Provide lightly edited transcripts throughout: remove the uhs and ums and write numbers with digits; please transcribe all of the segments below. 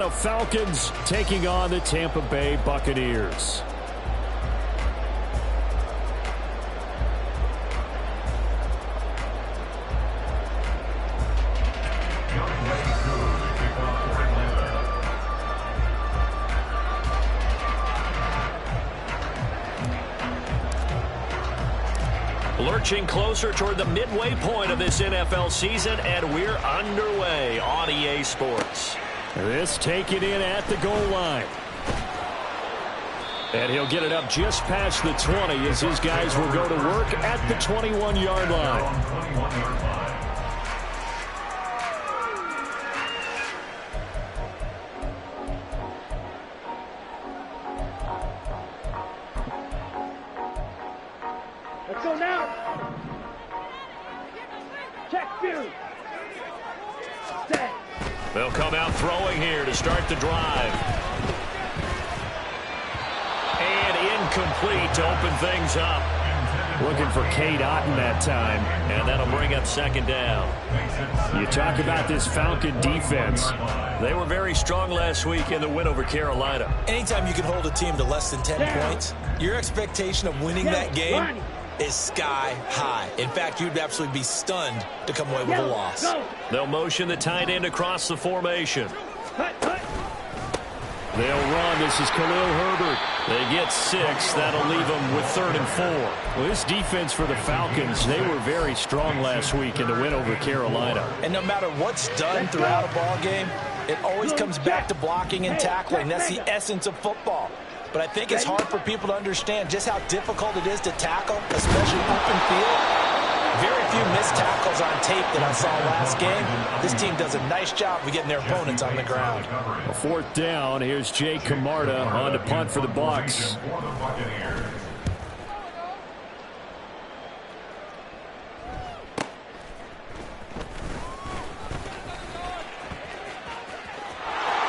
The Falcons taking on the Tampa Bay Buccaneers. Lurching closer toward the midway point of this NFL season, and we're underway on EA Sports. This taken in at the goal line. And he'll get it up just past the 20 as his guys will go to work at the 21-yard line. Let's go now. Check view. Set. They'll come out throwing here to start the drive. And incomplete to open things up. Looking for Cade Otton that time. And that'll bring up second down. You talk about this Falcon defense. They were very strong last week in the win over Carolina. Anytime you can hold a team to less than 10 points, your expectation of winning that game is sky high. In fact, you'd absolutely be stunned to come away with a loss. They'll motion the tight end across the formation. They'll run. This is Khalil Herbert. They get 6. That'll leave them with 3rd and 4. Well, this defense for the Falcons, they were very strong last week in the win over Carolina. And no matter what's done throughout a ball game, it always comes back to blocking and tackling. That's the essence of football. But I think it's hard for people to understand just how difficult it is to tackle, especially open field. Very few missed tackles on tape that I saw last game. This team does a nice job of getting their opponents on the ground. A 4th down. Here's Jay Camarda on to punt for the Bucs.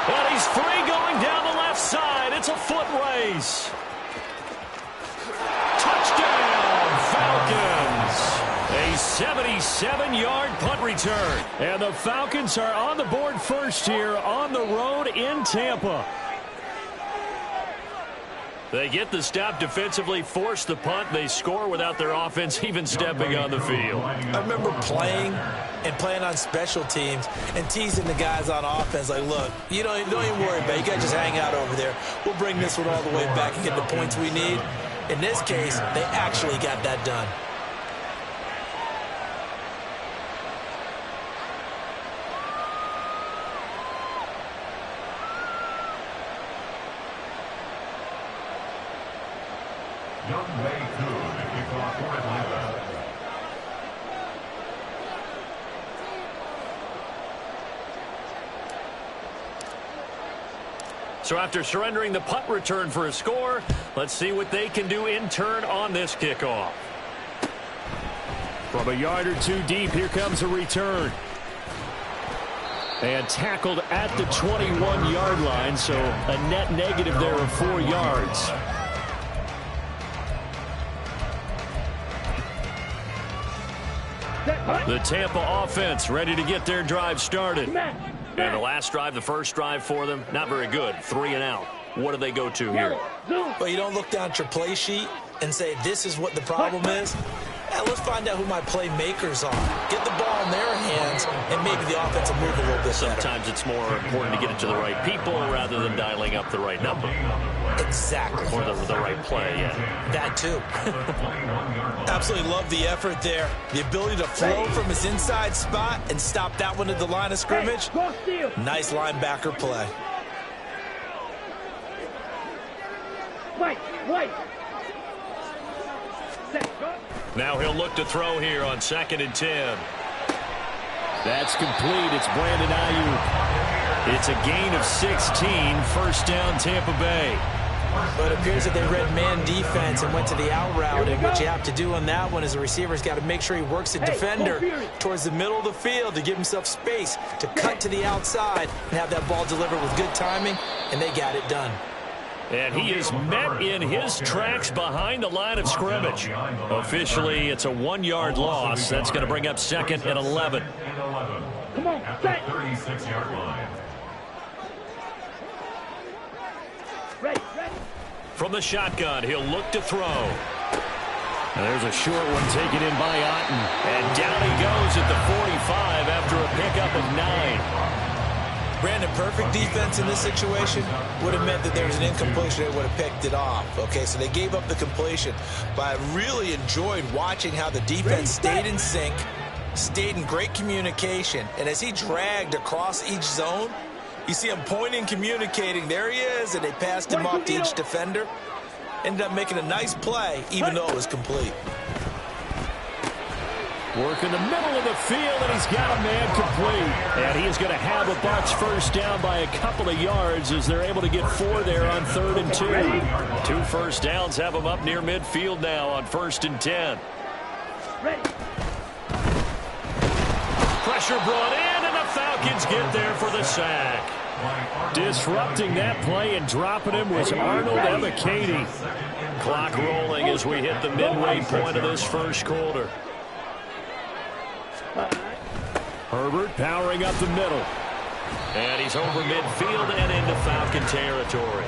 And he's free going down the left side. It's a foot race. Touchdown, Falcons. A 77-yard punt return. And the Falcons are on the board first here on the road in Tampa. They get the stop defensively, force the punt. They score without their offense even stepping on the field. I remember playing on special teams and teasing the guys on offense like, look, you don't even worry about it. You guys just hang out over there. We'll bring this one all the way back and get the points we need. In this case, they actually got that done. So after surrendering the punt return for a score, let's see what they can do in turn on this kickoff. From a yard or two deep, here comes a return. And tackled at the 21-yard line, so a net negative there of 4 yards. The Tampa offense ready to get their drive started. And the last drive, the first drive for them, not very good. 3 and out. What do they go to here? Well, you don't look down at your play sheet and say, this is what the problem is. Let's find out who my playmakers are. Get the ball in their hands, and maybe the offense will move a little bit Sometimes it's more important to get it to the right people rather than dialing up the right number. Exactly. Or the right play, yeah. That too. Absolutely love the effort there. The ability to flow from his inside spot and stop that one at the line of scrimmage. Nice linebacker play. Wait. Now he'll look to throw here on 2nd and 10. That's complete. It's Brandon Ayuk. It's a gain of 16. 1st down, Tampa Bay. But it appears that they read man defense and went to the out route. And what you have to do on that one is the receiver's got to make sure he works the defender towards the middle of the field to give himself space to cut to the outside and have that ball delivered with good timing, and they got it done. And he is met in his tracks behind the line of scrimmage. Officially, it's a 1-yard loss. That's going to bring up 2nd and 11. Come on, set. From the shotgun, he'll look to throw. And there's a short one taken in by Otten. And down he goes at the 45 after a pickup of 9. Brandon, perfect defense in this situation would have meant that there was an incompletion. They would have picked it off. Okay, so they gave up the completion. But I really enjoyed watching how the defense stayed in sync, stayed in great communication. And as he dragged across each zone, you see him pointing, communicating. There he is, and they passed him off to each defender. Ended up making a nice play, even though it was complete. Work in the middle of the field, and he's got a man complete. And he is going to have a Bucs first down by a couple of yards as they're able to get 4 there on 3rd and 2. 2 first downs have him up near midfield now on 1st and 10. Pressure brought in, and the Falcons get there for the sack. Disrupting that play and dropping him was Arnold Ebiketie. Clock rolling as we hit the midway point of this first quarter. Herbert powering up the middle. And he's over midfield and into Falcon territory.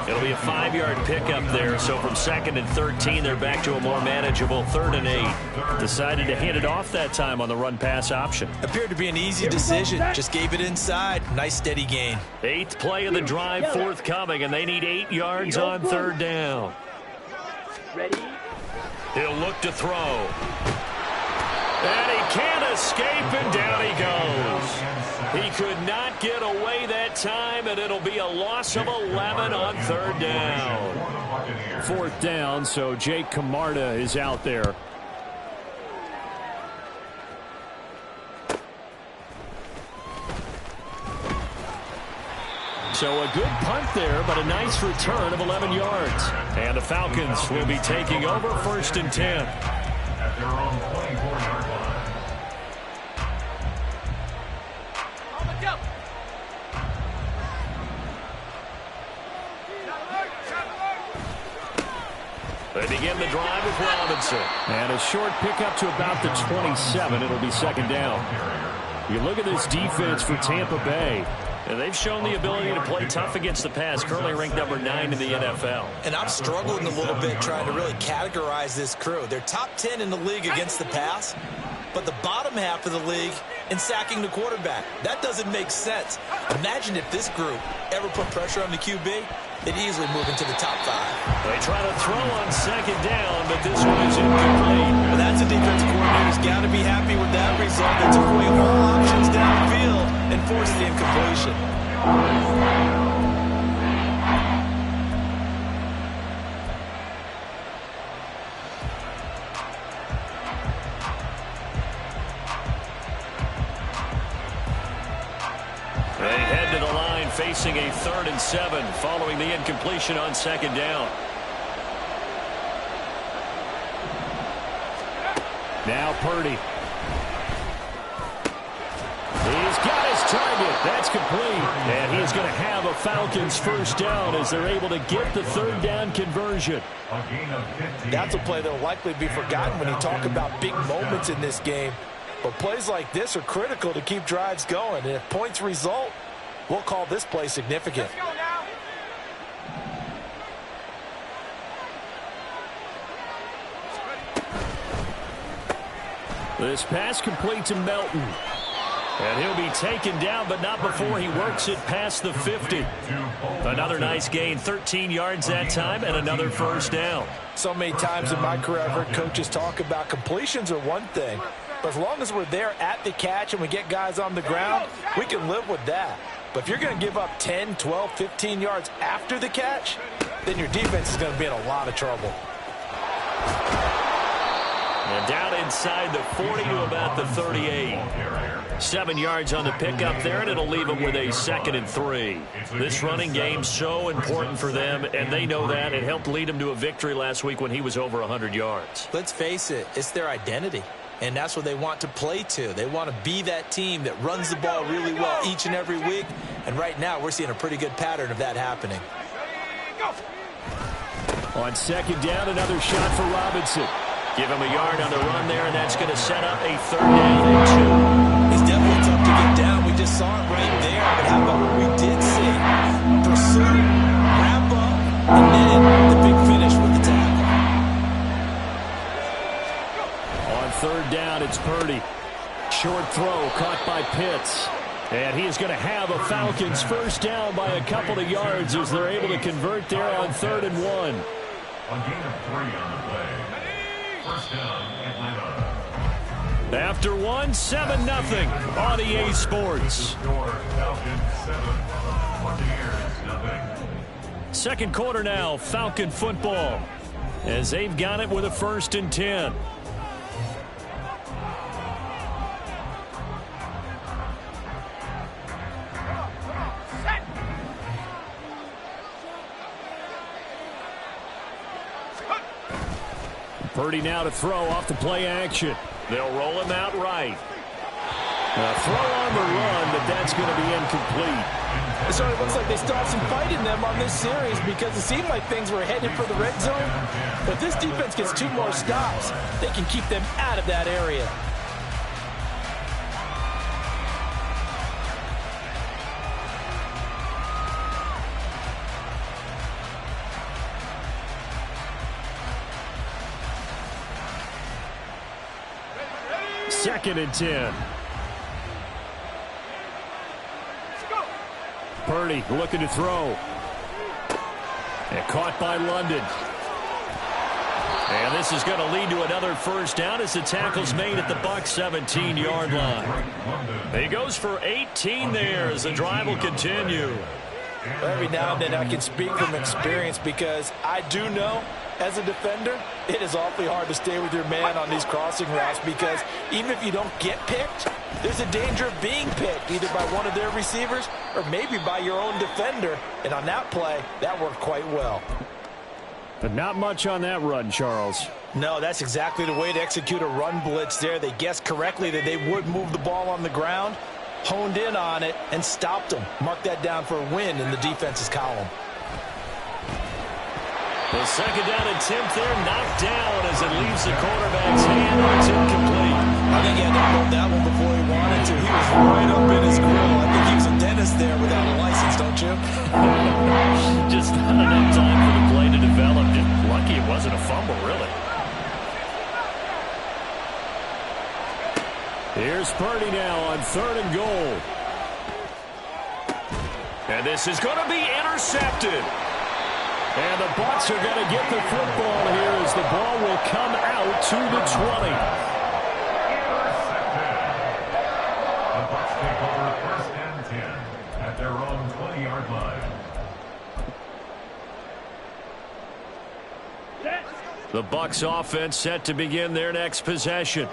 It'll be a 5-yard pickup there, so from 2nd and 13, they're back to a more manageable 3rd and 8. Decided to hand it off that time on the run-pass option. Appeared to be an easy decision. Just gave it inside. Nice steady gain. 8th play of the drive forthcoming, and they need 8 yards on 3rd down. He'll look to throw. And he can't escape, and down he goes. He could not get away that time, and it'll be a loss of 11 on 3rd down. 4th down, so Jake Camarda is out there. So a good punt there, but a nice return of 11 yards. And the Falcons will be taking over 1st and 10. At their own 24-yard line. They begin the drive with Robinson. And a short pickup to about the 27. It'll be 2nd down. You look at this defense for Tampa Bay. And they've shown the ability to play tough against the pass, currently ranked number 9 in the NFL. And I'm struggling a little bit trying to really categorize this crew. They're top 10 in the league against the pass, but the bottom half of the league in sacking the quarterback. That doesn't make sense. Imagine if this group ever put pressure on the QB, they'd easily move into the top 5. They try to throw on 2nd down, but this one is incomplete. Well, that's a defensive coordinator's got to be happy with that result. They took away all options downfield and forced the incompletion. They head to the line facing a 3rd and 7 following the incompletion on 2nd down. Now Purdy. He's got his target. That's complete. And he's going to have a Falcons first down as they're able to get the 3rd down conversion. That's a play that will likely be forgotten when you talk about big moments in this game. But plays like this are critical to keep drives going. And if points result, we'll call this play significant. This pass complete to Melton. And he'll be taken down, but not before he works it past the 50. Another nice gain, 13 yards that time, and another first down. So many times in my career I've heard coaches talk about completions are one thing, but as long as we're there at the catch and we get guys on the ground, we can live with that. But if you're going to give up 10, 12, 15 yards after the catch, then your defense is going to be in a lot of trouble. And down inside the 40 to about the 38. 7 yards on the pickup there, and it'll leave them with a 2nd and 3. This running game so important for them, and they know that. It helped lead them to a victory last week when he was over 100 yards. Let's face it, it's their identity, and that's what they want to play to. They want to be that team that runs the ball really well each and every week, and right now we're seeing a pretty good pattern of that happening. On 2nd down, another shot for Robinson. Give him a yard on the run there, and that's going to set up a 3rd down and 2. He's definitely tough to get down. We just saw it right there. But how about what we did see? Pursue, wrap up, and then it's Purdy. Short throw caught by Pitts. And he is going to have a Falcons first down by a couple of yards as they're able to convert there on 3rd and 1. A gain of 3 on the play. First down, Atlanta. After 1, 7-0 on EA Sports. Second quarter now, Falcon football, as they've got it with a 1st and 10. Purdy now to throw off the play action. They'll roll him out right. A throw on the run, but that's going to be incomplete. It sort of looks like they still have some fight in them on this series because it seemed like things were headed for the red zone. But this defense gets 2 more stops. They can keep them out of that area. Second and 10. Purdy looking to throw. And caught by London. And this is going to lead to another first down as the tackle's made at the Bucs 17-yard line. He goes for 18 there as the drive will continue. Every now and then I can speak from experience because I do know as a defender, it is awfully hard to stay with your man on these crossing routes because even if you don't get picked, there's a danger of being picked either by one of their receivers or maybe by your own defender. And on that play, that worked quite well. But not much on that run, Charles. No, that's exactly the way to execute a run blitz there. They guessed correctly that they would move the ball on the ground, honed in on it, and stopped them. Mark that down for a win in the defense's column. The second down attempt there knocked down as it leaves the quarterback's hand. It's incomplete. I think he had to hold that one before he wanted to. He was right up in his grill. I think he was a dentist there without a license, don't you? Just not enough time for the play to develop. Just lucky it wasn't a fumble, really. Here's Purdy now on 3rd and goal. And this is going to be intercepted. And the Bucs are going to get the football here as the ball will come out to the 20. The Bucs take over 1st and 10 at their own 20-yard line. The Bucs offense set to begin their next possession.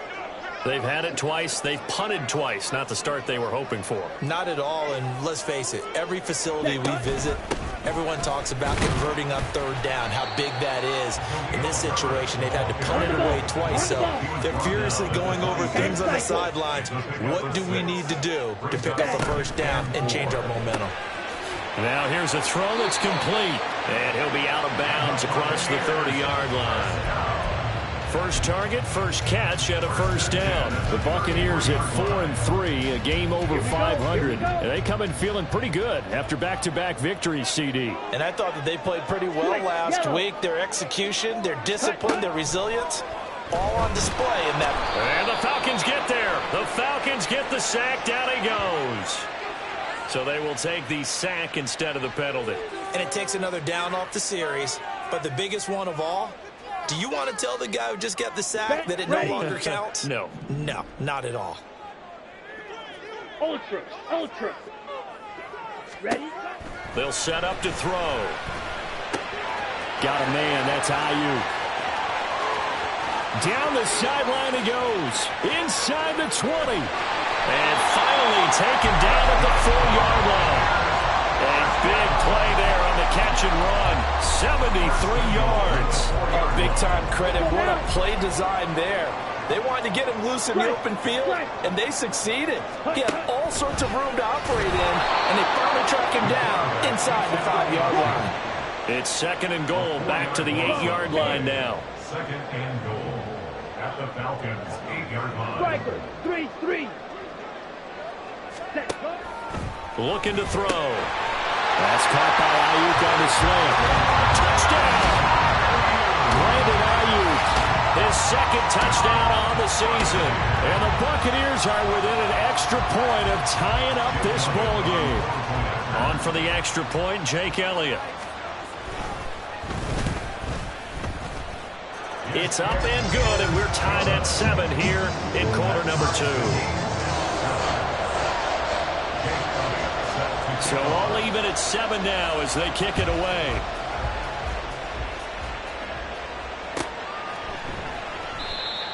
They've had it twice. They've punted twice. Not the start they were hoping for. Not at all, and let's face it, every facility we visit, everyone talks about converting on 3rd down, how big that is. In this situation, they've had to punt it away twice, so they're furiously going over things on the sidelines. What do we need to do to pick up a first down and change our momentum? Now here's a throw that's complete, and he'll be out of bounds across the 30-yard line. First target, first catch at a first down. The Buccaneers at 4-3, a game over 500. And they come in feeling pretty good after back-to-back victories, CD. And I thought that they played pretty well last week. Their execution, their discipline, their resilience, all on display in that. And the Falcons get there. The Falcons get the sack. Down he goes. So they will take the sack instead of the penalty. And it takes another down off the series. But the biggest one of all, do you want to tell the guy who just got the sack that it no longer counts? No. No, not at all. Ultra. Ready? They'll set up to throw. Got a man. That's Ayuk. Down the sideline he goes. Inside the 20. And finally taken down at the 4-yard line. A big play there on the catch and run. 73 yards. Oh, big-time credit. What a play design there. They wanted to get him loose in the open field, and they succeeded. He had all sorts of room to operate in, and they finally track him down inside the 5-yard line. It's 2nd and goal. Back to the 8-yard line now. 2nd and goal at the Falcons' 8-yard line. Striker, 3-3. Looking to throw. That's caught by Ayuk on the slant. Touchdown! Brandon Ayuk His second touchdown on the season. And the Buccaneers are within an extra point of tying up this ball game. On for the extra point, Jake Elliott. It's up and good, and we're tied at 7 here in quarter number 2. So all even at 7 now as they kick it away.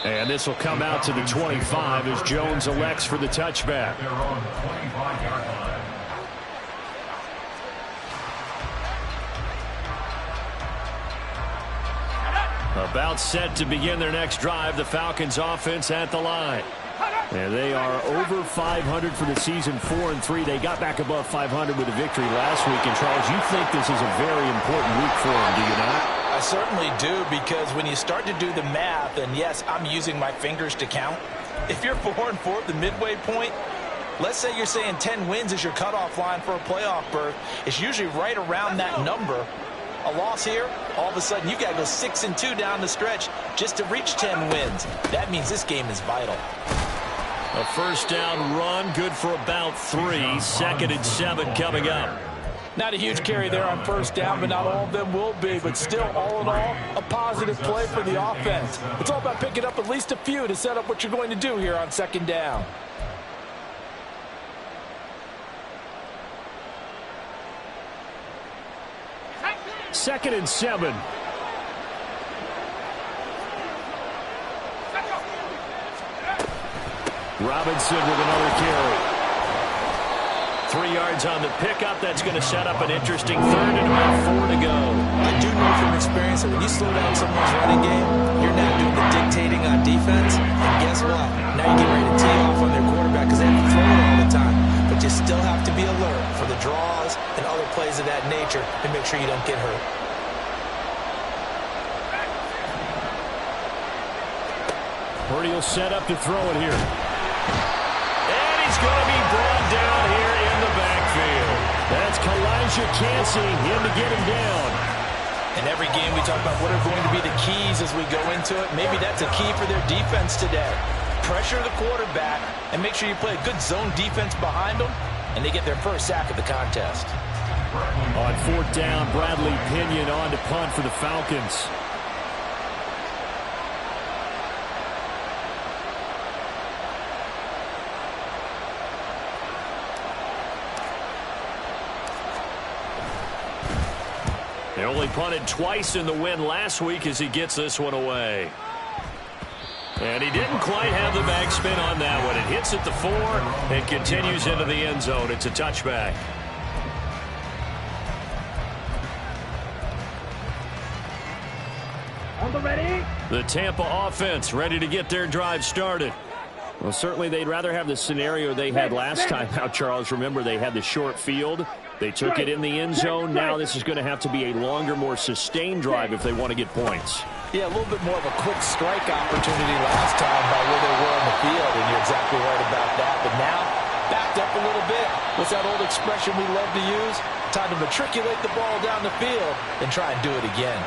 And this will come out to the 25 as Jones elects for the touchback. They're on the 25-yard line. About set to begin their next drive, the Falcons offense at the line. And they are over 500 for the season, 4-3. They got back above 500 with a victory last week. And, Charles, you think this is a very important week for them, do you not? I certainly do, because when you start to do the math, and yes, I'm using my fingers to count. If you're 4-4 at the midway point, let's say you're saying 10 wins is your cutoff line for a playoff berth. It's usually right around that number. A loss here, all of a sudden you got to go 6-2 down the stretch just to reach 10 wins. That means this game is vital. A first down run, good for about 3. 2nd and 7 coming up. Not a huge carry there on first down, but not all of them will be. But still, all in all, a positive play for the offense. It's all about picking up at least a few to set up what you're going to do here on 2nd down. Second and 7. Robinson with another carry. 3 yards on the pickup. That's going to set up an interesting 3rd and about 4 to go. I do know from experience that when you slow down someone's running game, you're now doing the dictating on defense. And guess what? Now you're getting ready to tee off on their quarterback because they have to throw it all the time. But you still have to be alert for the draws and other plays of that nature and make sure you don't get hurt. Purdy will set up to throw it here. And he's going to be brought down here in the backfield. That's Kalijah Cansey in to get him down. In every game we talk about what are going to be the keys as we go into it. Maybe that's a key for their defense today. Pressure the quarterback and make sure you play a good zone defense behind them, and they get their first sack of the contest. On 4th down, Bradley Pinion on to punt for the Falcons. They only punted twice in the win last week as he gets this one away. And he didn't quite have the backspin on that one. It hits at the 4 and continues into the end zone. It's a touchback. The Tampa offense ready to get their drive started. Well, certainly they'd rather have the scenario they had last time out, Charles. Remember, they had the short field. They took it in the end zone. Now this is going to have to be a longer, more sustained drive if they want to get points. Yeah, a little bit more of a quick strike opportunity last time by where they were on the field, and you're exactly right about that. But now, backed up a little bit. What's that old expression we love to use? Time to matriculate the ball down the field and try and do it again.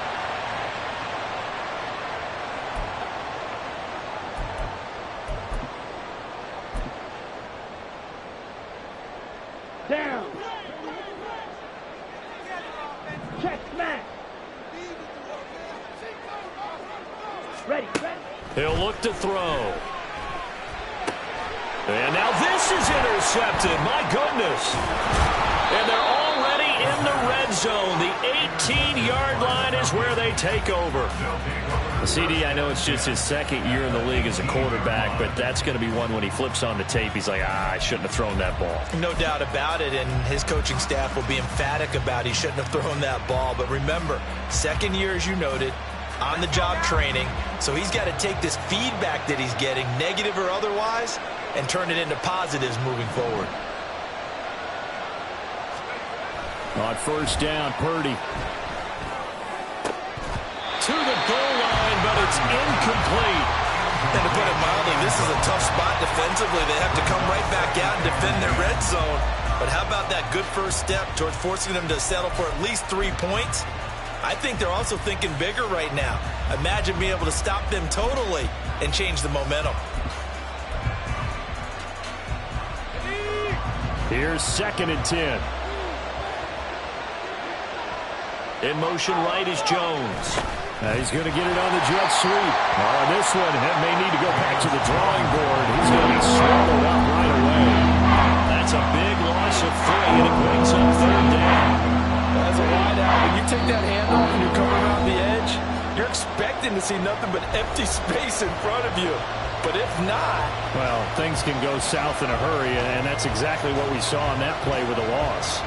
Down. Check, smack. Ready. He'll look to throw. And now this is intercepted. My goodness. And they're already in the red zone. The 18-yard line is where they take over. CD, I know it's just his 2nd year in the league as a quarterback, but that's going to be one when he flips on the tape. He's like, I shouldn't have thrown that ball. No doubt about it, and his coaching staff will be emphatic about he shouldn't have thrown that ball. But remember, 2nd year, as you noted, on-the-job training. So he's got to take this feedback that he's getting, negative or otherwise, and turn it into positives moving forward. On 1st down, Purdy. To the goal line, but it's incomplete. And to put it mildly, this is a tough spot defensively. They have to come right back out and defend their red zone. But how about that good first step towards forcing them to settle for at least 3 points? I think they're also thinking bigger right now. Imagine being able to stop them totally and change the momentum. Here's 2nd and 10. In motion right is Jones. He's going to get it on the jet sweep. On this one, may need to go back to the drawing board. He's going to be swallowed up right away. That's a big loss of 3, and it brings up 3rd down. As a wideout, when you take that handoff and you're coming around the edge, you're expecting to see nothing but empty space in front of you. But if not... well, things can go south in a hurry, and that's exactly what we saw on that play with a loss.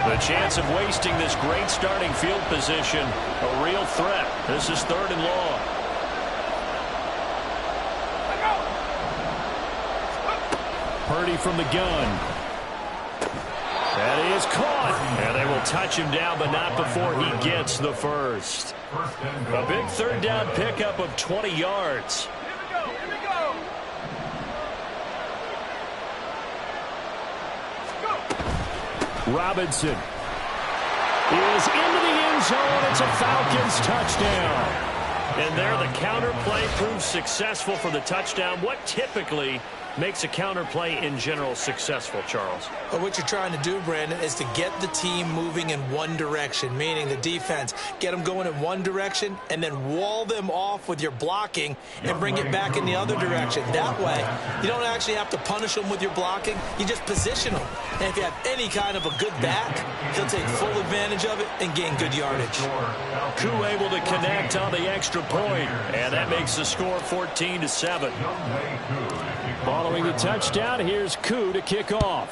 The chance of wasting this great starting field position, a real threat. This is 3rd and long. Purdy from the gun. That is caught. And they will touch him down, but not before he gets the first. A big 3rd down pickup of 20 yards. Robinson is into the end zone. It's a Falcons touchdown. And there the counter play proves successful for the touchdown. What typically makes a counter play in general successful, Charles? But what you're trying to do, Brandon, is to get the team moving in one direction, meaning the defense, get them going in one direction and then wall them off with your blocking and bring it back in the other direction. That way, you don't actually have to punish them with your blocking. You just position them. And if you have any kind of a good back, he'll take full advantage of it and gain good yardage. Koo able to connect on the extra point, and that makes the score 14-7. Following the touchdown, here's Koo to kick off.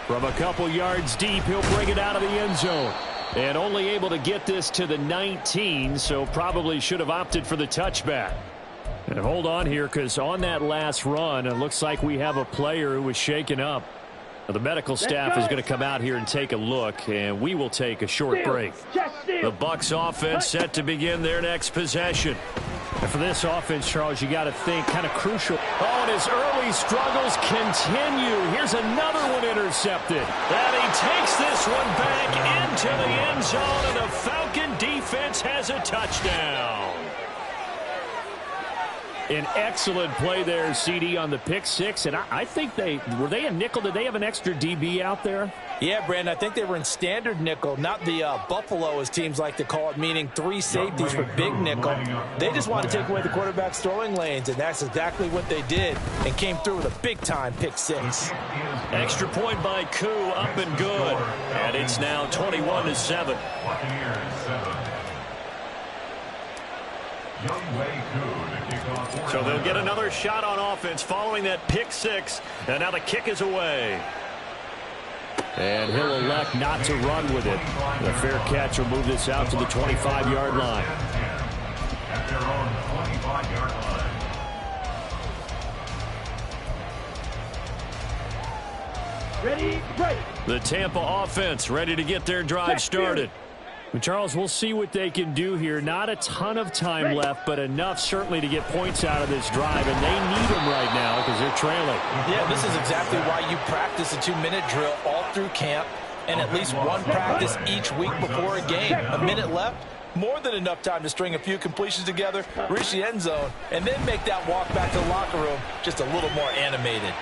From a couple yards deep, he'll bring it out of the end zone. And only able to get this to the 19, so probably should have opted for the touchback. And hold on here, because on that last run, it looks like we have a player who was shaken up. The medical staff is going to come out here and take a look, and we will take a short break. The Bucs offense set to begin their next possession. And for this offense, Charles, you got to think kind of crucial. Oh, and his early struggles continue. Here's another one intercepted. And he takes this one back into the end zone, and the Falcon defense has a touchdown. An excellent play there, CD, on the pick six. And I think were they a nickel? Did they have an extra DB out there? Yeah, Brandon, I think they were in standard nickel, not the Buffalo, as teams like to call it, meaning 3 safeties for big nickel. They just wanted to take away the quarterback's throwing lanes, and that's exactly what they did, and came through with a big-time pick six. Extra point by Koo, up and good. And it's now 21-7. So they'll get another shot on offense following that pick six, and now the kick is away. And he'll elect not to run with it. The fair catch will move this out to the 25-yard line. At their own 25-yard line. Ready, ready. The Tampa offense ready to get their drive started. Charles, we'll see what they can do here. Not a ton of time left, but enough certainly to get points out of this drive, and they need them right now because they're trailing. Yeah, this is exactly why you practice a 2-minute drill all through camp and at least one practice each week before a game. A minute left, more than enough time to string a few completions together, reach the end zone, and then make that walk back to the locker room just a little more animated.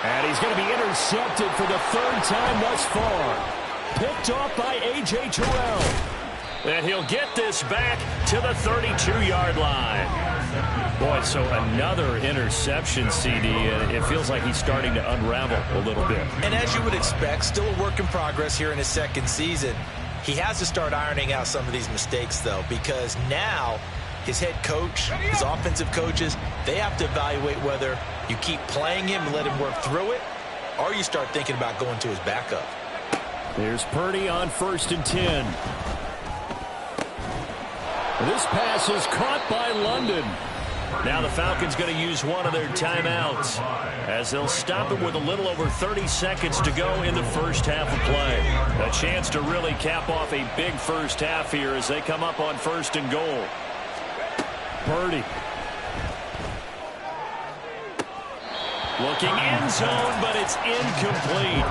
And he's going to be intercepted for the 3rd time thus far. Picked off by A.J. Terrell. And he'll get this back to the 32-yard line. Boy, so another interception, CD, and it feels like he's starting to unravel a little bit. And as you would expect, still a work in progress here in his 2nd season. He has to start ironing out some of these mistakes, though, because now his head coach, his offensive coaches, they have to evaluate whether you keep playing him and let him work through it, or you start thinking about going to his backup. There's Purdy on 1st and 10. This pass is caught by London. Now the Falcons going to use one of their timeouts as they'll stop it with a little over 30 seconds to go in the first half of play. A chance to really cap off a big first half here as they come up on 1st and goal. Purdy. Looking end zone, but it's incomplete.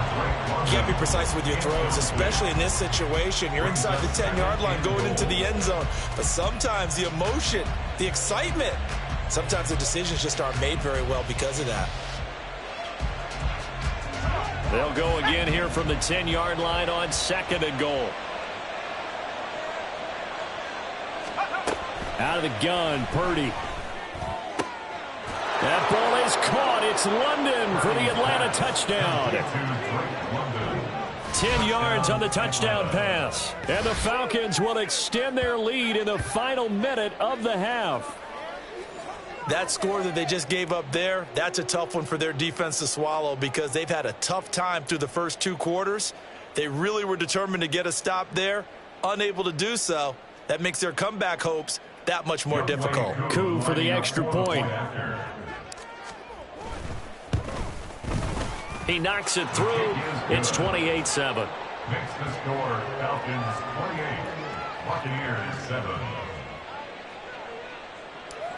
You can't be precise with your throws, especially in this situation. You're inside the 10-yard line going into the end zone. But sometimes the emotion, the excitement, sometimes the decisions just aren't made very well because of that. They'll go again here from the 10-yard line on 2nd and goal. Out of the gun, Purdy. That ball is caught. It's London for the Atlanta touchdown. 10 yards on the touchdown pass. And the Falcons will extend their lead in the final minute of the half. That score that they just gave up there, that's a tough one for their defense to swallow because they've had a tough time through the first 2 quarters. They really were determined to get a stop there, unable to do so. That makes their comeback hopes that much more difficult. Coup for the extra point. He knocks it through. It's 28-7. Makes the score Falcons 28, Buccaneers 7.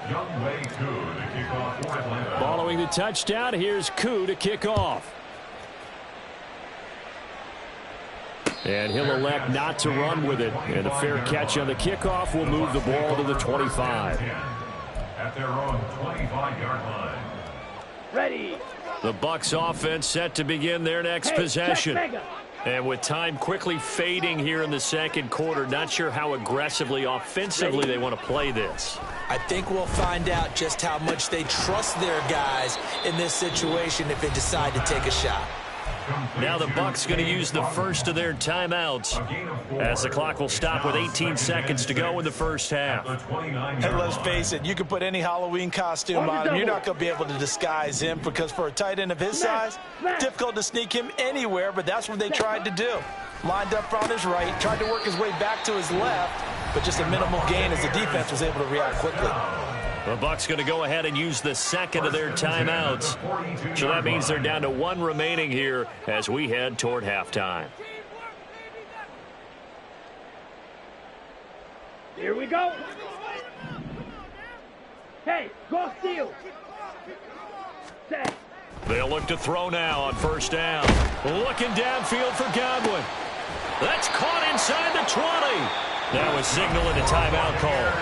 Youngway Koo to kick off for Atlanta. Following the touchdown, here's Koo to kick off. And he'll elect not to run with it. And a fair catch on the kickoff will move the ball to the 25. At their own 25-yard line. Ready. The Bucs offense set to begin their next possession. And with time quickly fading here in the second quarter, not sure how aggressively, offensively they want to play this. I think we'll find out just how much they trust their guys in this situation if they decide to take a shot. Now the Bucs going to use the first of their timeouts as the clock will stop with 18 seconds to go in the first half. And let's face it, you can put any Halloween costume on him. You're not going to be able to disguise him because for a tight end of his size, difficult to sneak him anywhere, but that's what they tried to do. Lined up on his right, tried to work his way back to his left, but just a minimal gain as the defense was able to react quickly. The Bucs going to go ahead and use the second of their timeouts. So that means they're down to 1 remaining here as we head toward halftime. Here we go. Hey, go steal. Set. They'll look to throw now on first down. Looking downfield for Godwin. That's caught inside the 20. That was signaling a timeout call,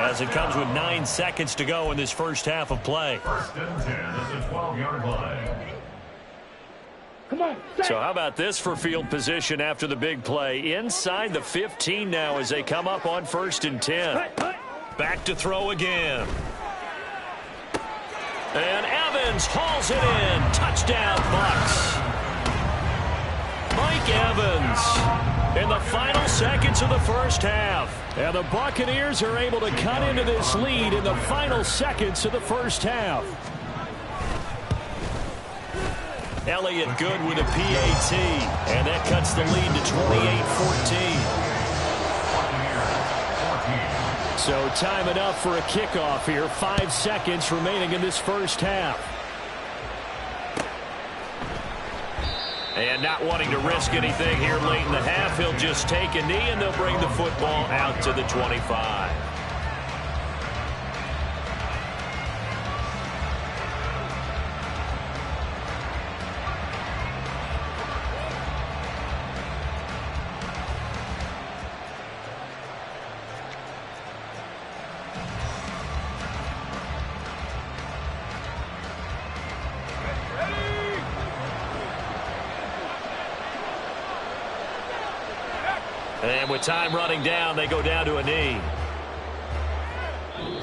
as it comes with 9 seconds to go in this first half of play. 1st and 10 at the 12-yard line. Come on. Set. So how about this for field position after the big play? Inside the 15 now as they come up on 1st and 10. Back to throw again. And Evans hauls it in. Touchdown, Bucs. Mike Evans in the final seconds of the first half. And the Buccaneers are able to cut into this lead in the final seconds of the first half. Elliott good with a PAT. And that cuts the lead to 28-14. So time enough for a kickoff here. 5 seconds remaining in this first half. And not wanting to risk anything here late in the half, he'll just take a knee and they'll bring the football out to the 25. And with time running down, they go down to a knee.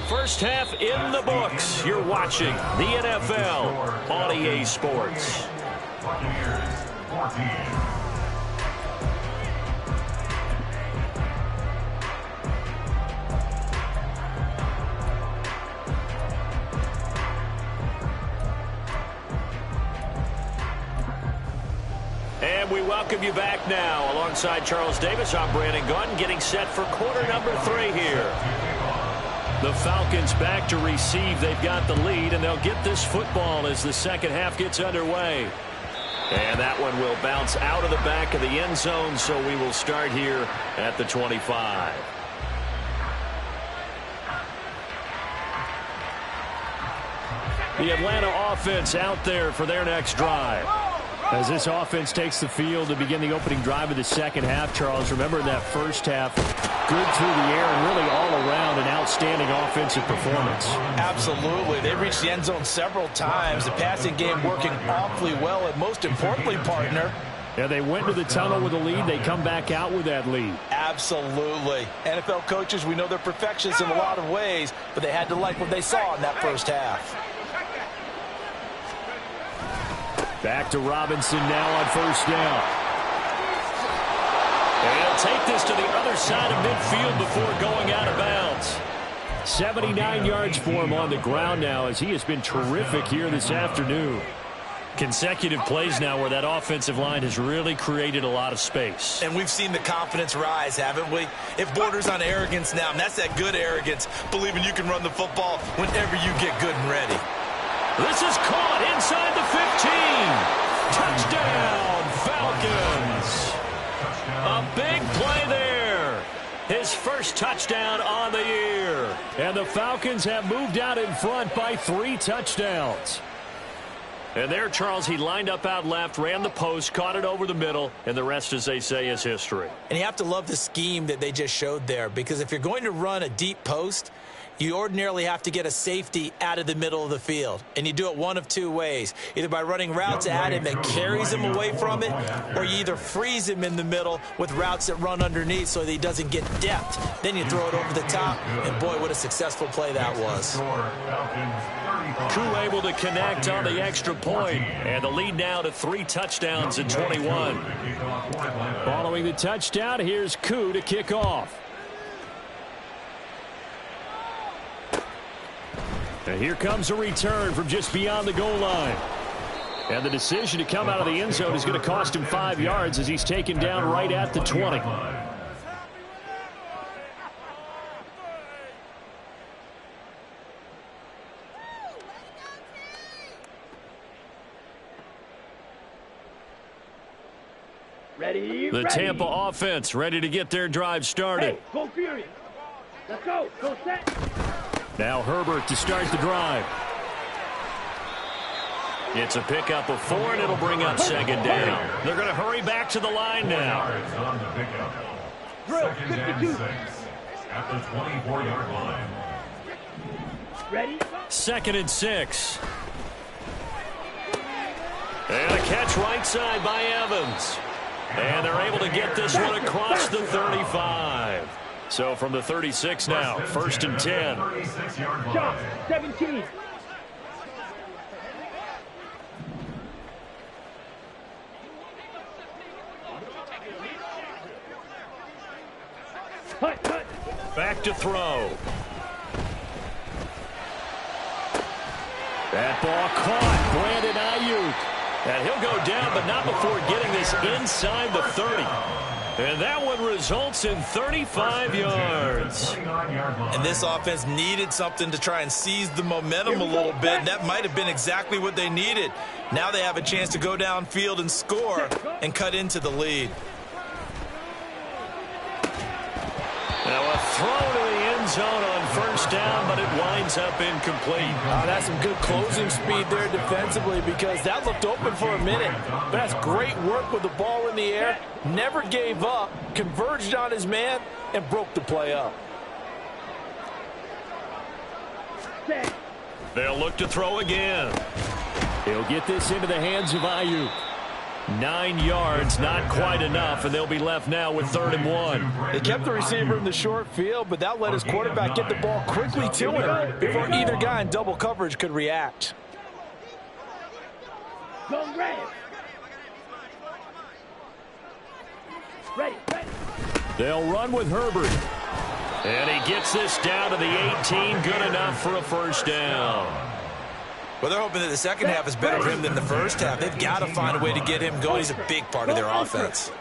First half in the books. You're watching the NFL on EA Sports. Buccaneers 14. And we welcome you back now. Alongside Charles Davis, I'm Brandon Gunn, getting set for quarter number 3 here. The Falcons back to receive. They've got the lead, and they'll get this football as the second half gets underway. And that one will bounce out of the back of the end zone, so we will start here at the 25. The Atlanta offense out there for their next drive. As this offense takes the field to begin the opening drive of the second half, Charles, remember in that first half, good through the air and really all around an outstanding offensive performance. Absolutely. They reached the end zone several times. The passing game working awfully well, and most importantly, partner, yeah, they went to the tunnel with a lead. They come back out with that lead. Absolutely. NFL coaches, we know they're perfectionists in a lot of ways, but they had to like what they saw in that first half. Back to Robinson now on first down. And he'll take this to the other side of midfield before going out of bounds. 79 yards for him on the ground now as he has been terrific here this afternoon. Consecutive plays now where that offensive line has really created a lot of space. And we've seen the confidence rise, haven't we? It borders on arrogance now, and that's that good arrogance, believing you can run the football whenever you get good and ready. This is caught inside the 15. Touchdown, Falcons. A big play there. His first touchdown on the year. And the Falcons have moved out in front by 3 touchdowns. And there, Charles, he lined up out left, ran the post, caught it over the middle, and the rest, as they say, is history. And you have to love the scheme that they just showed there, because if you're going to run a deep post, you ordinarily have to get a safety out of the middle of the field. And you do it one of 2 ways. Either by running routes at him that carries him away from it, or you either freeze him in the middle with routes that run underneath so that he doesn't get depth. Then you throw it over the top, and boy, what a successful play that was. Koo able to connect on the extra point, and the lead now to 3 touchdowns at 21. Following the touchdown, here's Koo to kick off. And here comes a return from just beyond the goal line. And the decision to come out of the end zone is going to cost him 5 yards as he's taken down right at the 20. Ready? The Tampa offense ready to get their drive started. Hey, go Fury. Let's go. Go set. Now Herbert to start the drive. It's a pickup of 4, and it'll bring up second down. They're going to hurry back to the line now. Drill, Second and 52. 6 at the 24-yard line. Ready? 2nd and 6. And a catch right side by Evans. And they're able to get this one across the 35. So from the 36 now, 1st and 10. Shot, 17. Hut, hut. Back to throw. That ball caught. Brandon Ayuk. And he'll go down, but not before getting this inside the 30. And that one results in 35 yards. And this offense needed something to try and seize the momentum a little bit, and that might have been exactly what they needed. Now they have a chance to go downfield and score and cut into the lead. Now a throw to the end zone on first down, but it winds up incomplete. That's some good closing speed there defensively, because that looked open for a minute. But that's great work with the ball in the air. Never gave up, converged on his man, and broke the play up. Set. They'll look to throw again. He'll get this into the hands of Ayuk. 9 yards, not quite enough, and they'll be left now with 3rd and 1. They kept the receiver in the short field, but that let his quarterback get the ball quickly to him before either guy in double coverage could react. Go red. Ready, ready. They'll run with Herbert. And he gets this down to the 18, good enough for a first down. Well, they're hoping that the second half is better for him than the first half. They've got to find a way to get him going. He's a big part of their offense.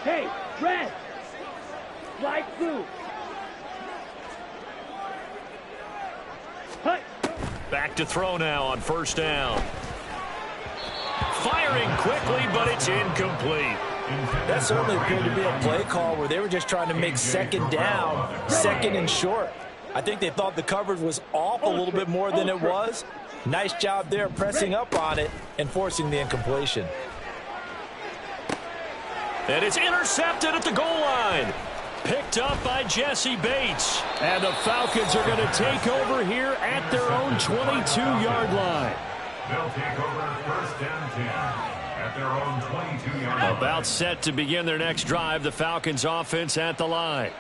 Hey, red. Slide through. Back to throw now on first down. Firing quickly, but it's incomplete. That certainly appeared to be a play call where they were just trying to make second down, second and short. I think they thought the coverage was off a little bit more than it was. Nice job there pressing up on it and forcing the incompletion. And it's intercepted at the goal line. Picked up by Jesse Bates. And the Falcons are going to take over here at their own 22-yard line. They'll take over first and 10 at their own 22-yard line. About set to begin their next drive, the Falcons offense at the line.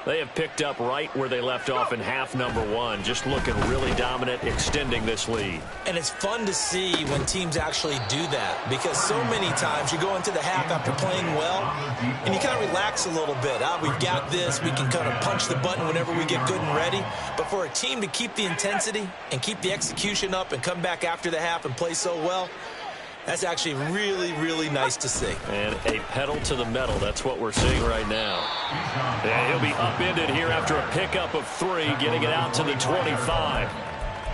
They have picked up right where they left off in half number one, just looking really dominant, extending this lead. And it's fun to see when teams actually do that, because so many times you go into the half after playing well, and you kind of relax a little bit. We've got this. We can kind of punch the button whenever we get good and ready. But for a team to keep the intensity and keep the execution up and come back after the half and play so well, that's actually really, really nice to see. And a pedal to the metal. That's what we're seeing right now. And he'll be upended here after a pickup of 3, getting it out to the 25.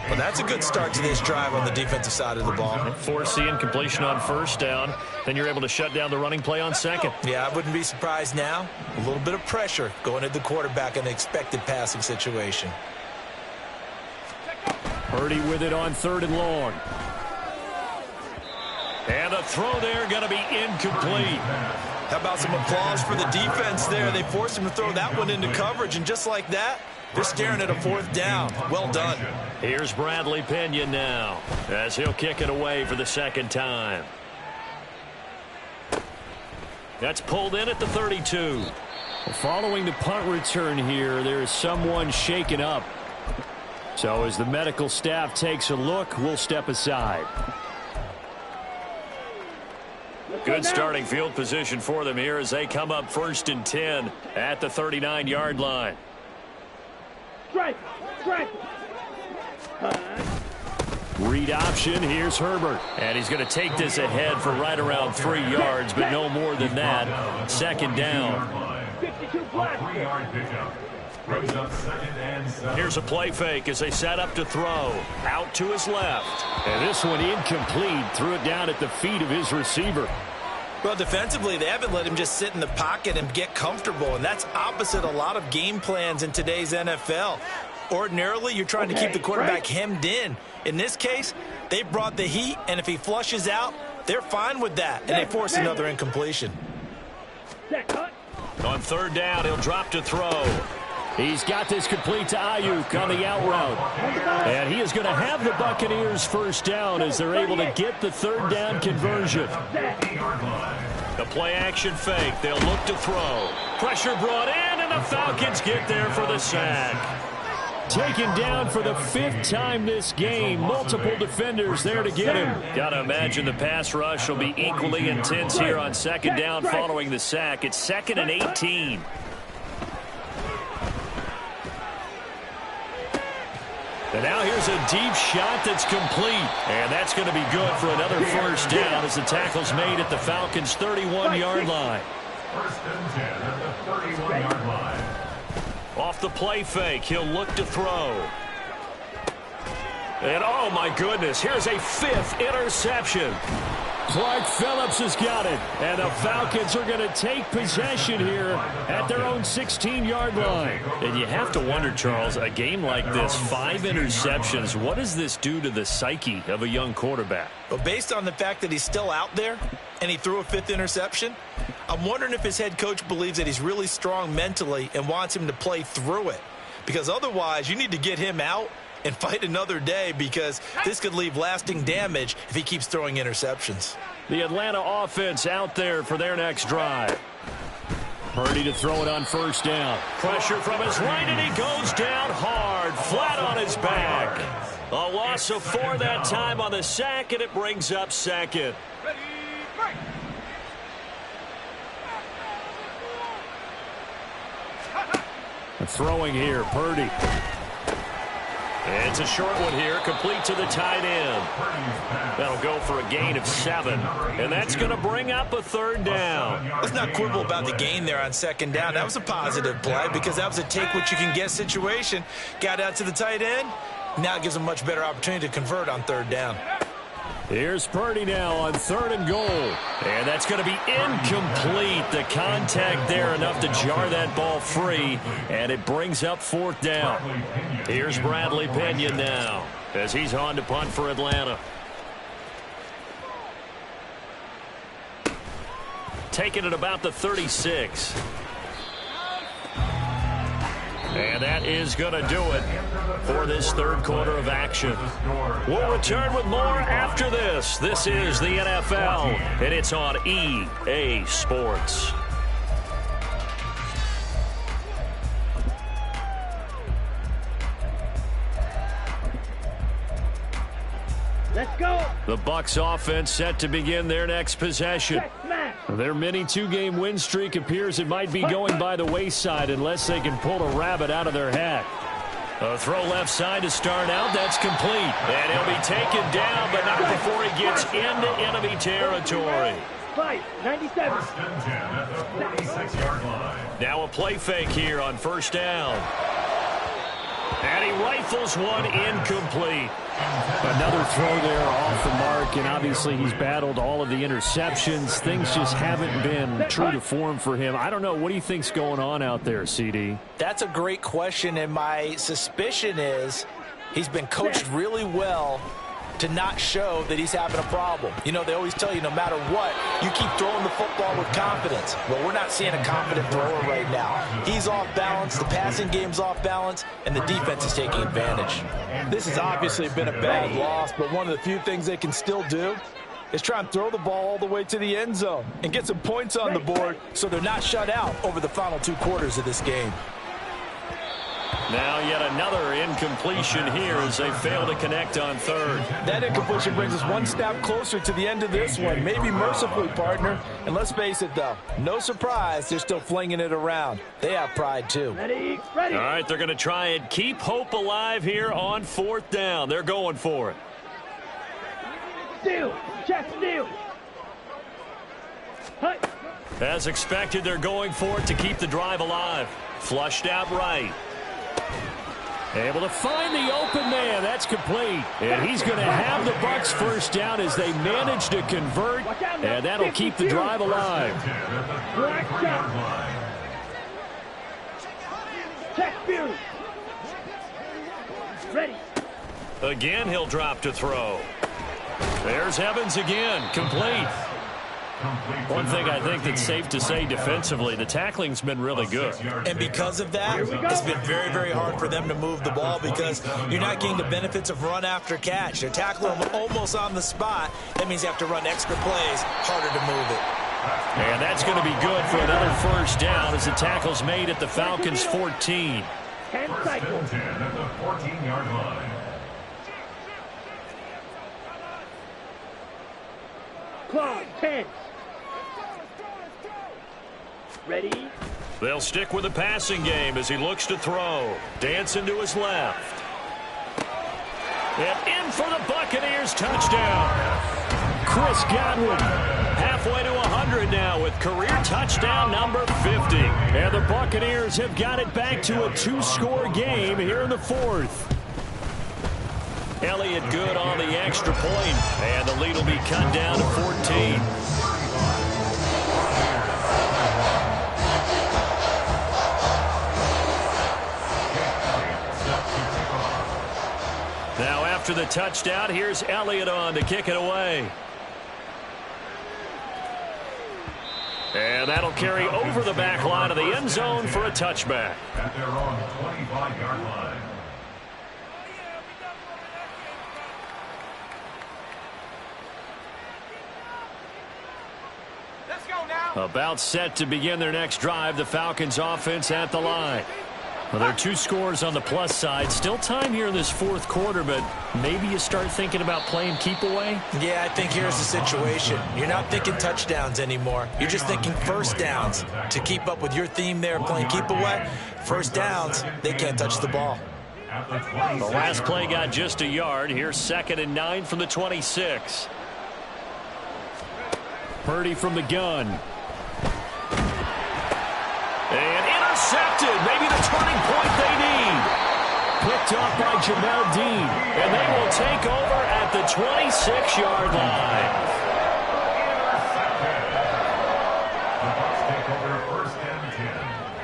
Well, that's a good start to this drive on the defensive side of the ball. Force the incompletion on first down. Then you're able to shut down the running play on second. Yeah, I wouldn't be surprised now. A little bit of pressure going at the quarterback in an expected passing situation. Purdy with it on 3rd and long. And the throw there going to be incomplete. How about some applause for the defense there? They forced him to throw that one into coverage, and just like that, they're staring at a 4th down. Well done. Here's Bradley Pinion now, as he'll kick it away for the second time. That's pulled in at the 32. Following the punt return here, there is someone shaken up. So as the medical staff takes a look, we'll step aside. Good starting field position for them here as they come up 1st and 10 at the 39-yard line. Strike. Read option. Here's Herbert. And he's going to take this ahead for right around 3 yards, but no more than that. 2nd down. 52 blocks. 3-yard pickup. Brings up 2nd and 7. Here's a play fake as they set up to throw. Out to his left. And this one incomplete. Threw it down at the feet of his receiver. Well, defensively, they haven't let him just sit in the pocket and get comfortable, and that's opposite a lot of game plans in today's NFL. Ordinarily, you're trying to keep the quarterback hemmed in. In this case, they brought the heat, and if he flushes out, they're fine with that, and they force another incompletion. On 3rd down, he'll drop to throw. He's got this complete to Ayuk on the out route. And he is going to have the Buccaneers 1st down as they're able to get the 3rd down conversion. The play action fake. They'll look to throw. Pressure brought in, and the Falcons get there for the sack. Taken down for the 5th time this game. Multiple defenders there to get him. Got to imagine the pass rush will be equally intense here on 2nd down following the sack. It's 2nd and 18. And now here's a deep shot that's complete. And that's going to be good for another 1st down as the tackle's made at the Falcons' 31-yard line. 1st and 10 at the 31-yard line. Off the play fake, he'll look to throw. And oh my goodness, here's a 5th interception. Clark Phillips has got it. And the Falcons are going to take possession here at their own 16-yard line. And you have to wonder, Charles, a game like this, 5 interceptions, what does this do to the psyche of a young quarterback? Well, based on the fact that he's still out there and he threw a 5th interception, I'm wondering if his head coach believes that he's really strong mentally and wants him to play through it. Because otherwise, you need to get him out and fight another day, because this could leave lasting damage if he keeps throwing interceptions. The Atlanta offense out there for their next drive. Purdy to throw it on 1st down. Pressure from his right, and he goes down hard, flat on his back. A loss of 4 that time on the sack, and it brings up 2nd. Throwing here, Purdy. It's a short one here, complete to the tight end. That'll go for a gain of 7, and that's going to bring up a 3rd down. Let's not quibble about the gain there on 2nd down. That was a positive play because that was a take-what-you-can-get situation. Got out to the tight end, Now it gives them a much better opportunity to convert on third down. Here's Purdy now on 3rd and goal. And that's going to be incomplete. The contact there enough to jar that ball free. And it brings up 4th down. Here's Bradley Pinion now as he's on to punt for Atlanta. Taking it about the 36. And that is going to do it for this 3rd quarter of action. We'll return with more after this. This is the NFL, and it's on EA Sports. Let's go. The Bucs offense set to begin their next possession. Their mini 2-game win streak appears it might be going by the wayside unless they can pull a rabbit out of their hat. A throw left side to start out. That's complete. And he'll be taken down, but not before he gets into enemy territory. 97. Now a play fake here on 1st down. And he rifles one incomplete. Another throw there off the mark, and obviously he's battled all of the interceptions. Things just haven't been true to form for him. I don't know. What do you think's going on out there, CD? That's a great question, and my suspicion is he's been coached really well to not show that he's having a problem. You know, they always tell you no matter what, you keep throwing the football with confidence. Well, we're not seeing a confident thrower right now. He's off balance, the passing game's off balance, and the defense is taking advantage. This has obviously been a bad loss, but one of the few things they can still do is try and throw the ball all the way to the end zone and get some points on the board so they're not shut out over the final 2 quarters of this game. Now yet another incompletion here as they fail to connect on 3rd. That incompletion brings us one step closer to the end of this one. Maybe mercifully, partner. And let's face it, though, no surprise, they're still flinging it around. They have pride, too. Ready. All right, they're going to try and keep hope alive here on 4th down. They're going for it. Steal. Check steal. Hey. As expected, they're going for it to keep the drive alive. Flushed out right. Able to find the open man. That's complete. And he's going to have the Bucs 1st down as they manage to convert. And that'll keep the drive alive. Black shot. Check Fury. Ready. Again, he'll drop to throw. There's Evans again. Complete. One thing I think that's safe to say defensively, the tackling's been really good. And because of that, it's been very, very hard for them to move the ball because you're not getting the benefits of run after catch. They're tackling them almost on the spot. That means you have to run extra plays, harder to move it. And that's going to be good for another 1st down as the tackle's made at the Falcons' 14. 10 cycles. 10 at the 14-yard line. Clock 10. Ready. They'll stick with the passing game as he looks to throw. Dancing to his left. And in for the Buccaneers touchdown. Chris Godwin halfway to 100 now with career touchdown number 50. And the Buccaneers have got it back to a 2-score game here in the 4th. Elliott good on the extra point, and the lead will be cut down to 14. Now after the touchdown, here's Elliott on to kick it away. And that'll carry over the back line of the end zone for a touchback. At their own 25-yard line. About set to begin their next drive, the Falcons offense at the line. Well, there are 2 scores on the plus side. Still time here in this 4th quarter, but maybe you start thinking about playing keep away? Yeah, I think here's the situation. You're not thinking touchdowns anymore. You're just thinking 1st downs. To keep up with your theme there, playing keep away, 1st downs, they can't touch the ball. The last play got just a yard. Here's 2nd and 9 from the 26. Purdy from the gun. And intercepted. Maybe the turning point they need. Quick picked off by Jamel Dean. And they will take over at the 26-yard line. The Bucs take over first and 10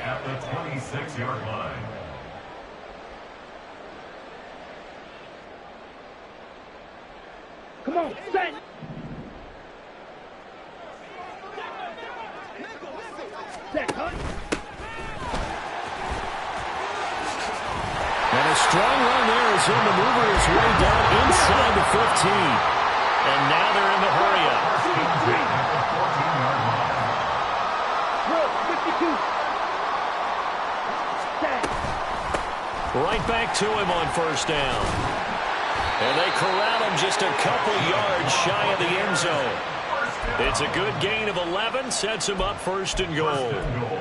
at the 26-yard line. Come on, set. Set, huh? And a strong run there as he'll maneuver his way down inside the 15. And now they're in the hurry-up. Throw, 52. Set. Right back to him on first down. And they corral him just a couple yards shy of the end zone. It's a good gain of 11, sets him up first and goal.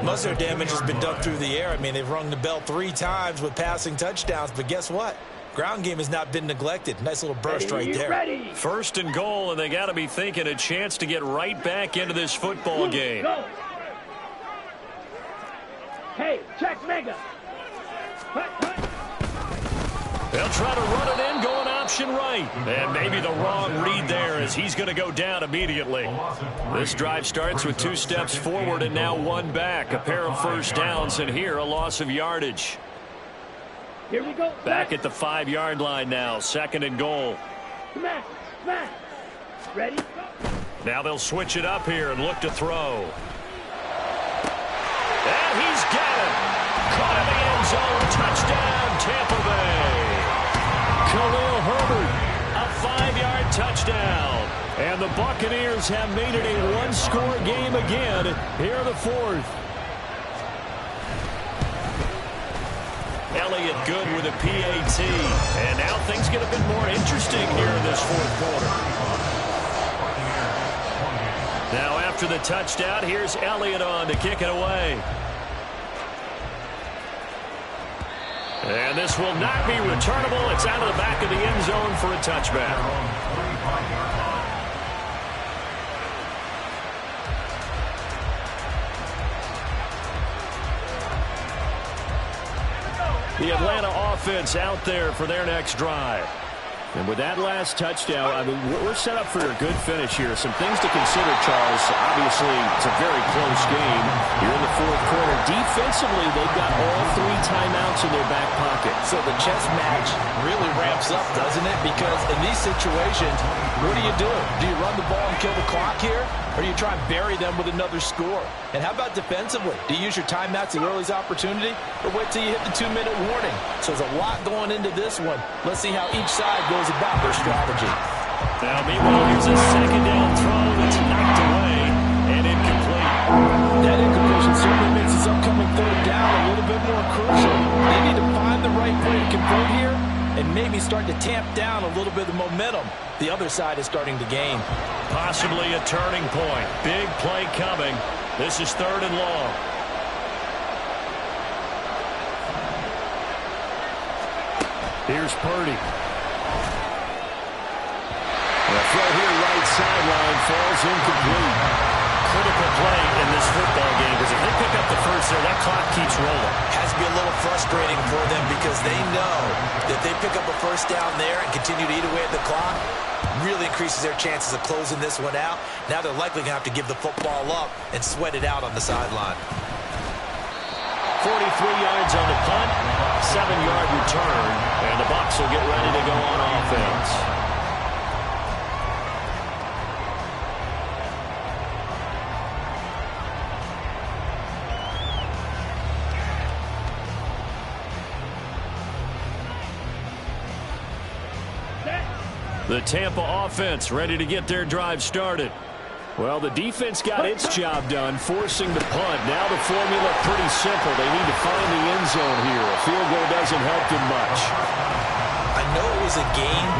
Most of their damage has been done through the air. I mean, they've rung the bell 3 times with passing touchdowns, but guess what? Ground game has not been neglected. Nice little burst right there. Ready. First and goal, and they got to be thinking a chance to get right back into this football game. Go. Hey, check mega. They'll try to run it in, going option right. And maybe the wrong read there as he's going to go down immediately. This drive starts with 2 steps forward and now 1 back. A pair of first downs, and here a loss of yardage. Here we go. Back at the 5-yard line now, second and goal. Smash, smash. Ready? Now they'll switch it up here and look to throw. And he's got it. Caught in the end zone. Touchdown, Tampa Bay. Khalil Herbert, a 5-yard touchdown. And the Buccaneers have made it a 1-score game again here in the 4th. Elliott good with a PAT. And now things get a bit more interesting here in this 4th quarter. Now after the touchdown, here's Elliott on to kick it away. And this will not be returnable. It's out of the back of the end zone for a touchback. The Atlanta offense out there for their next drive. And with that last touchdown, I mean, we're set up for a good finish here. Some things to consider, Charles. Obviously, it's a very close game. You're in the 4th quarter. Defensively, they've got all 3 timeouts in their back pocket. So the chess match really ramps up, doesn't it? Because in these situations, what do you do? Do you run the ball and kill the clock here? Or do you try and bury them with another score? And how about defensively? Do you use your timeouts at early's opportunity? Or wait till you hit the 2-minute warning? So there's a lot going into this one. Let's see how each side goes about their strategy. Now, meanwhile, here's a second down throw that's knocked away and incomplete. That incompletion certainly makes this upcoming 3rd down a little bit more crucial. They need to find the right play to convert here and maybe start to tamp down a little bit of momentum the other side is starting to gain. Possibly a turning point. Big play coming. This is 3rd and long. Here's Purdy. The throw here right sideline falls incomplete. Critical play in this football game because if they pick up the first there, that clock keeps rolling. Has to be a little frustrating for them because they know that they pick up a first down there and continue to eat away at the clock, really increases their chances of closing this one out. Now they're likely going to have to give the football up and sweat it out on the sideline. 43 yards on the punt, 7-yard return, and the Bucs will get ready to go on offense. The Tampa offense ready to get their drive started. Well, the defense got its job done, forcing the punt. Now the formula pretty simple. They need to find the end zone here. A field goal doesn't help them much. I know it was a game,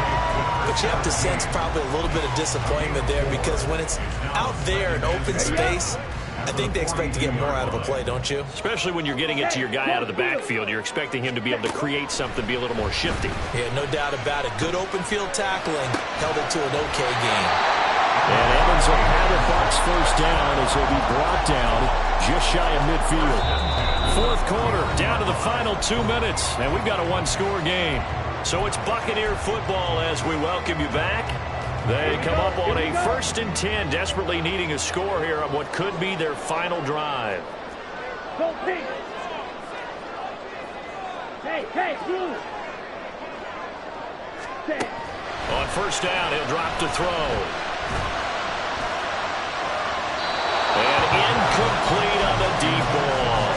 but you have to sense probably a little bit of disappointment there because when it's out there in open space, I think they expect to get more out of a play, don't you? Especially when you're getting it to your guy out of the backfield. You're expecting him to be able to create something, be a little more shifty. Yeah, no doubt about it. Good open field tackling held it to an okay game. And Evans will have it. Bucs first first down as he'll be brought down just shy of midfield. Fourth quarter, down to the final 2 minutes, and we've got a one-score game. So it's Buccaneer football as we welcome you back. They come up on a 1st and 10, desperately needing a score here on what could be their final drive. Go team. Hey, blue. Set. On first down, he'll drop to throw. And incomplete on the deep ball.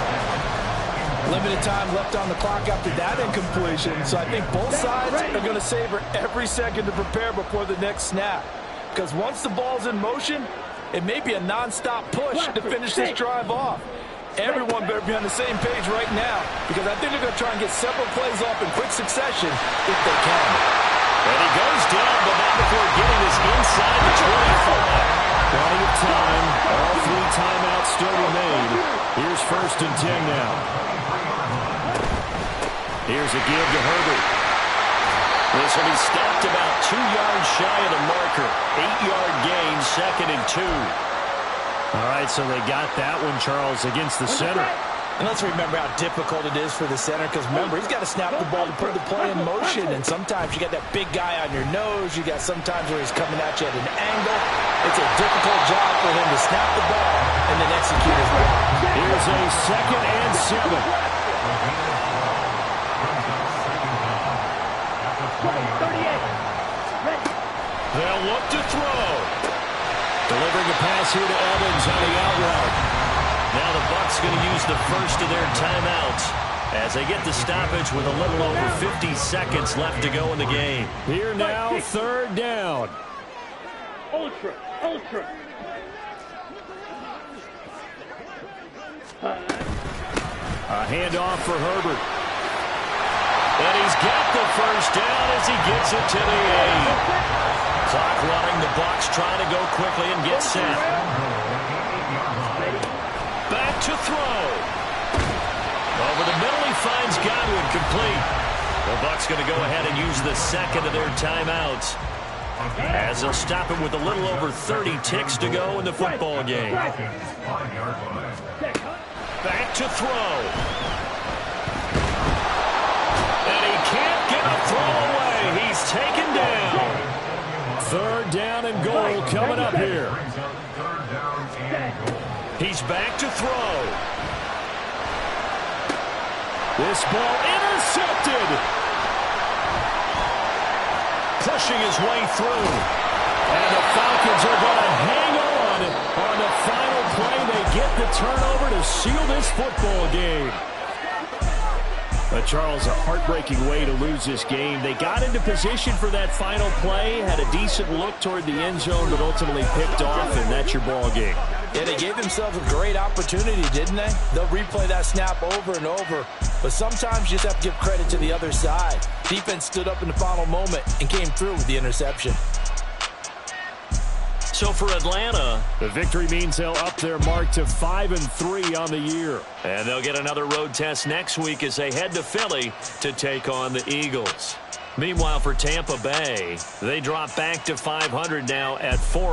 Limited time left on the clock after that incompletion, so I think both sides are going to savor every second to prepare before the next snap. Because once the ball's in motion, it may be a non-stop push to finish this drive off. Everyone better be on the same page right now, because I think they're going to try and get several plays off in quick succession if they can. And he goes down, but not before getting this inside the 25. Plenty of time. All 3 timeouts still remain. Here's 1st and 10 now. Here's a give to Herbert. This will be stopped about 2 yards shy of the marker. 8-yard gain, 2nd and 2. All right, so they got that one, Charles, against the center. And let's remember how difficult it is for the center, because remember, he's got to snap the ball to put the play in motion, and sometimes you got that big guy on your nose. You got sometimes where he's coming at you at an angle. It's a difficult job for him to snap the ball and then execute his ball. Here's a 2nd and 7. They'll look to throw. Delivering a pass here to Evans on the out route. Now the Bucs going to use the first of their timeouts as they get the stoppage with a little over 50 seconds left to go in the game. Here now, 3rd down. Ultra. A handoff for Herbert. And he's got the first down as he gets it to the 8. Clock running, the Bucs trying to go quickly and get set. Back to throw. Over the middle, he finds Godwin, complete. The Bucs going to go ahead and use the second of their timeouts as they'll stop him with a little over 30 ticks to go in the football game. Back to throw. And he can't get a throw away. He's taken down. 3rd down and goal coming up here. He's back to throw. This ball intercepted. Pushing his way through. And the Falcons are going to hang on the final play. They get the turnover to seal this football game. But Charles, a heartbreaking way to lose this game. They got into position for that final play, had a decent look toward the end zone, but ultimately picked off, and that's your ball game. Yeah, they gave themselves a great opportunity, didn't they? They'll replay that snap over and over. But sometimes you just have to give credit to the other side. Defense stood up in the final moment and came through with the interception. So for Atlanta, the victory means they'll up their mark to 5-3 on the year. And they'll get another road test next week as they head to Philly to take on the Eagles. Meanwhile, for Tampa Bay, they drop back to 500 now at 4.